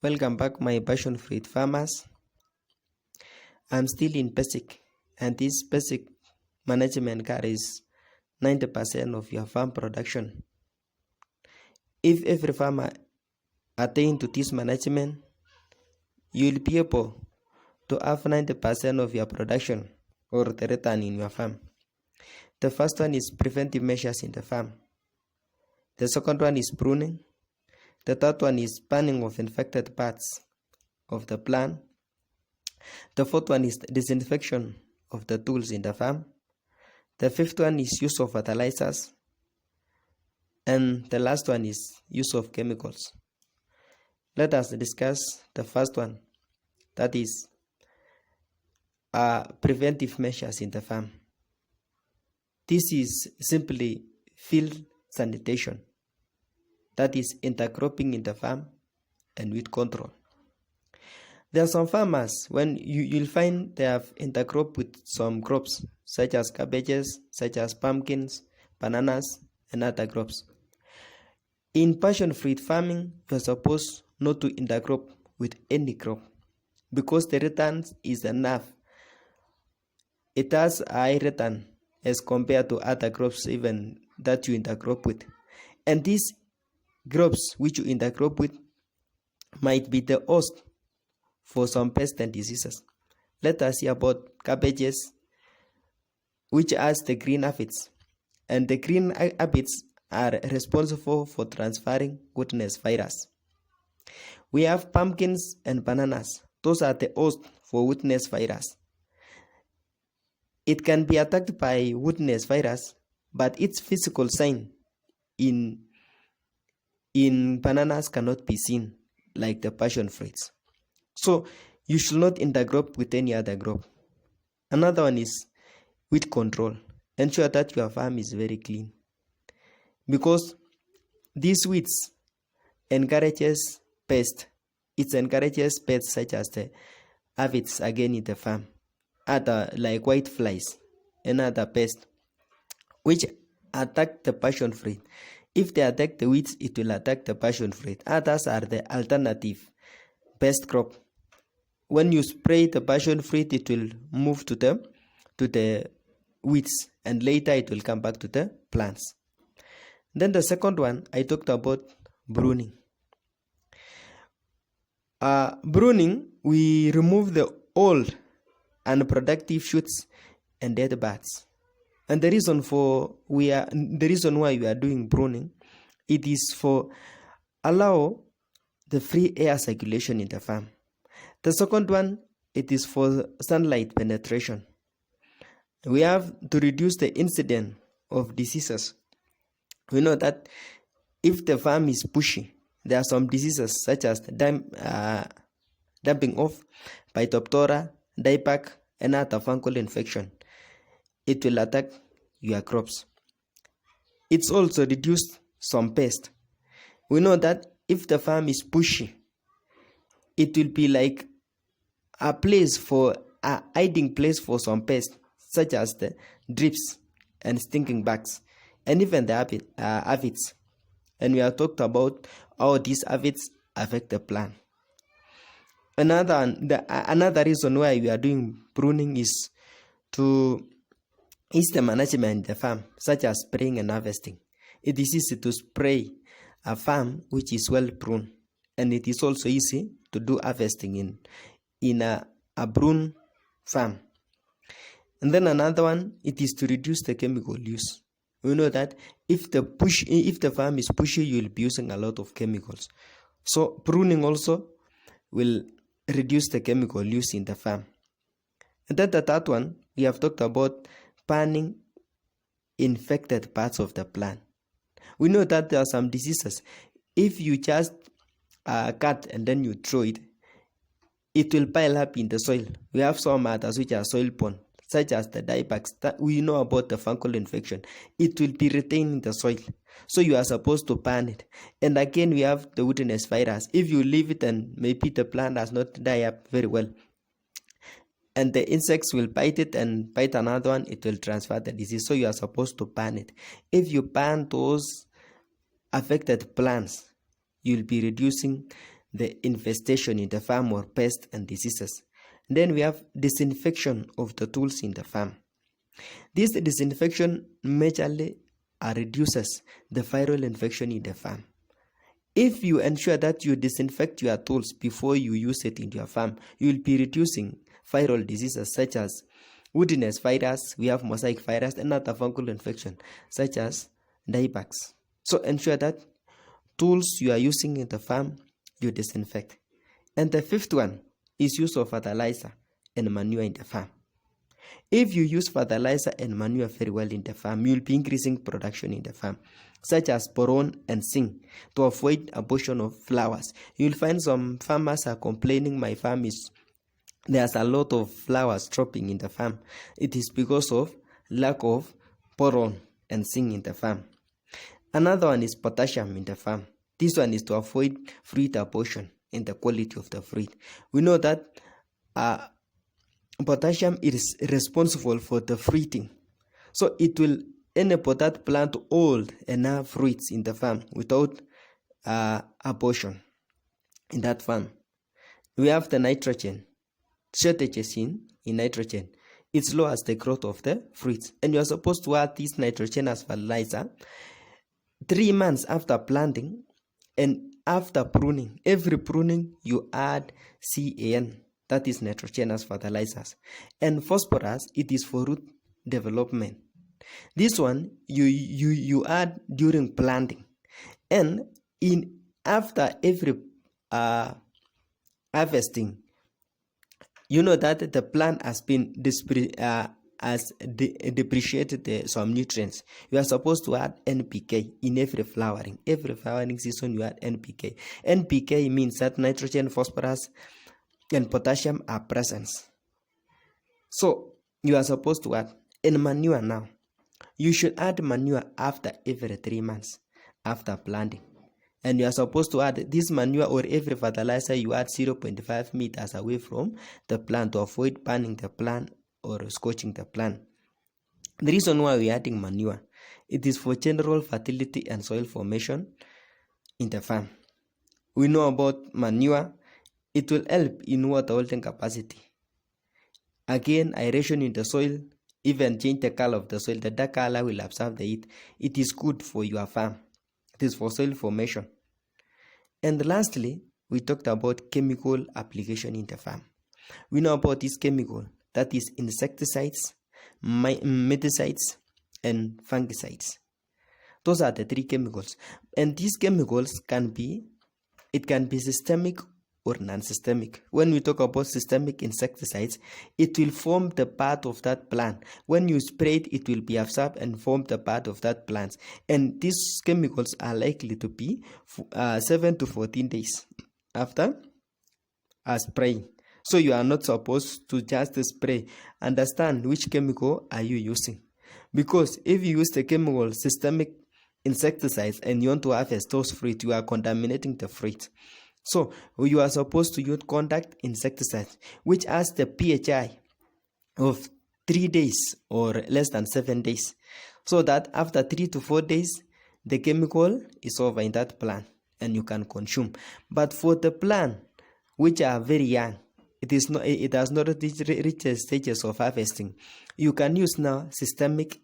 Welcome back, my passion fruit farmers. I'm still in basic, and this basic management carries 90% of your farm production. If every farmer attain to this management, you'll be able to have 90% of your production or the return in your farm. The first one is preventive measures in the farm. The second one is pruning. The third one is burning of infected parts of the plant. The fourth one is disinfection of the tools in the farm. The fifth one is use of fertilizers. And the last one is use of chemicals. Let us discuss the first one, that is preventive measures in the farm. This is simply field sanitation, that is intercropping in the farm and weed control. There are some farmers when you'll find they have intercrop with some crops such as cabbages, such as pumpkins, bananas, and other crops. In passion fruit farming, you're supposed not to intercrop with any crop because the return is enough. It has a high return as compared to other crops even that you intercrop with. And these crops which you intercrop with might be the host for some pests and diseases. Let us see about cabbages, which has the green aphids. And the green aphids are responsible for transferring goodness virus. We have pumpkins and bananas. Those are the host for woodness virus. It can be attacked by woodness virus, but its physical sign in bananas cannot be seen like the passion fruits. So you should not intercrop with any other crop. Another one is weed control. Ensure that your farm is very clean, because these weeds encourages pests. It encourages pests such as the aphids again in the farm, other like white flies and other pests which attack the passion fruit. If they attack the weeds, it will attack the passion fruit. Others are the alternative pest crop. When you spray the passion fruit, it will move to the weeds, and later it will come back to the plants. Then the second one, I talked about pruning. Pruning, we remove the old unproductive shoots and dead buds. And the reason why we are doing pruning, it is for allow the free air circulation in the farm. The second one, it is for sunlight penetration. We have to reduce the incidence of diseases. We know that if the farm is bushy, there are some diseases such as damping off, Phytophthora, dieback, and other fungal infection. It will attack your crops. It's also reduced some pests. We know that if the farm is bushy, it will be like a hiding place for some pests, such as the drips and stinking bugs, and even the aphids. And we have talked about how these aphids affect the plant. Another reason why we are doing pruning is the management in the farm, such as spraying and harvesting. It is easy to spray a farm which is well pruned, and it is also easy to do harvesting in a prune farm. And then another one, it is to reduce the chemical use. We know that if the farm is pushy, you will be using a lot of chemicals. So pruning also will reduce the chemical use in the farm. And then the third one, we have talked about burning infected parts of the plant. We know that there are some diseases. If you just cut and then you throw it, it will pile up in the soil. We have some others which are soil borne, such as the diebacks. We know about the fungal infection. It will be retained in the soil. So you are supposed to burn it. And again, we have the woodness virus. If you leave it and maybe the plant does not die up very well, and the insects will bite it and bite another one, it will transfer the disease. So you are supposed to burn it. If you burn those affected plants, you'll be reducing the infestation in the farm or pests and diseases. Then we have disinfection of the tools in the farm. This disinfection majorly reduces the viral infection in the farm. If you ensure that you disinfect your tools before you use it in your farm, you will be reducing viral diseases such as woodiness virus, we have mosaic virus, and other fungal infection such as diebags. So ensure that tools you are using in the farm, you disinfect. And the fifth one is use of fertilizer and manure in the farm. If you use fertilizer and manure very well in the farm, you will be increasing production in the farm, such as boron and zinc, to avoid abortion of flowers. You will find some farmers are complaining, my farm is, there's a lot of flowers dropping in the farm. It is because of lack of boron and zinc in the farm. Another one is potassium in the farm. This one is to avoid fruit abortion and the quality of the fruit. We know that potassium is responsible for the fruiting. So it will enable that plant to hold enough fruits in the farm without abortion in that farm. We have the nitrogen. Shortages in nitrogen. It lowers the growth of the fruits. And you are supposed to add this nitrogen as fertilizer 3 months after planting and after pruning. Every pruning you add CAN, that is nitrogen as fertilizers. And phosphorus, it is for root development. This one you add during planting. And after every harvesting, you know that the plant has been depreciated some nutrients. You are supposed to add NPK in every flowering. Every flowering season you add NPK. NPK means that nitrogen, phosphorus, and potassium are present. So you are supposed to add. In manure now, you should add manure after every 3 months after planting. And you are supposed to add this manure or every fertilizer you add 0.5 meters away from the plant to avoid burning the plant or scorching the plant. The reason why we are adding manure, it is for general fertility and soil formation in the farm. We know about manure, it will help in water holding capacity. Again, aeration in the soil, even change the color of the soil. The dark color will absorb the heat. It is good for your farm. It is for soil formation. And lastly, we talked about chemical application in the farm. We know about this chemical, that is insecticides, miticides, and fungicides. Those are the 3 chemicals. And these chemicals can be systemic or non-systemic. When we talk about systemic insecticides, it will form the part of that plant. When you spray it, it will be absorbed and form the part of that plant. And these chemicals are likely to be 7 to 14 days after spraying. So you are not supposed to just spray. Understand which chemical are you using. Because if you use the chemical systemic insecticides and you want to harvest those fruit, you are contaminating the fruit. So you are supposed to use contact insecticides, which has the pHI of 3 days or less than 7 days. So that after 3 to 4 days, the chemical is over in that plant and you can consume. But for the plant which are very young, it has not reached the stages of harvesting, you can use now systemic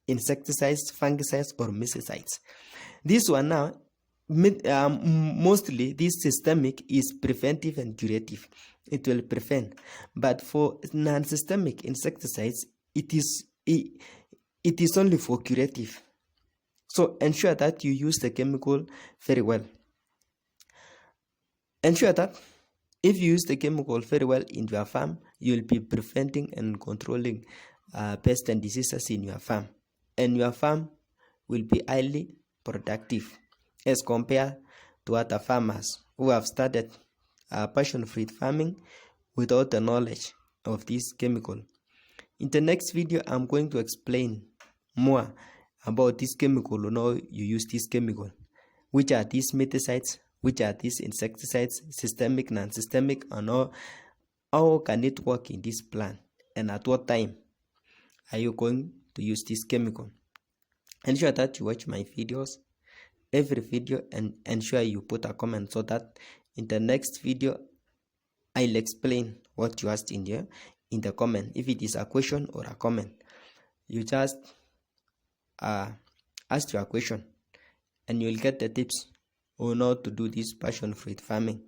insecticides, fungicides, or miticides. This one now, mostly this systemic is preventive and curative. It will prevent. But for non-systemic insecticides, it is only for curative. So ensure that you use the chemical very well. Ensure that if you use the chemical very well in your farm, you will be preventing and controlling pests and diseases in your farm. And your farm will be highly productive as compared to other farmers who have started passion fruit farming without the knowledge of this chemical. In the next video, I'm going to explain more about this chemical, how you use this chemical, which are these miticides, which are these insecticides, systemic, non-systemic, and how can it work in this plant, and at what time are you going to use this chemical. Ensure that you watch my videos, every video, and ensure you put a comment so that In the next video, I'll explain what you asked in the comment. If it is a question or a comment, you just ask your question and you'll get the tips on how to do this passion fruit farming.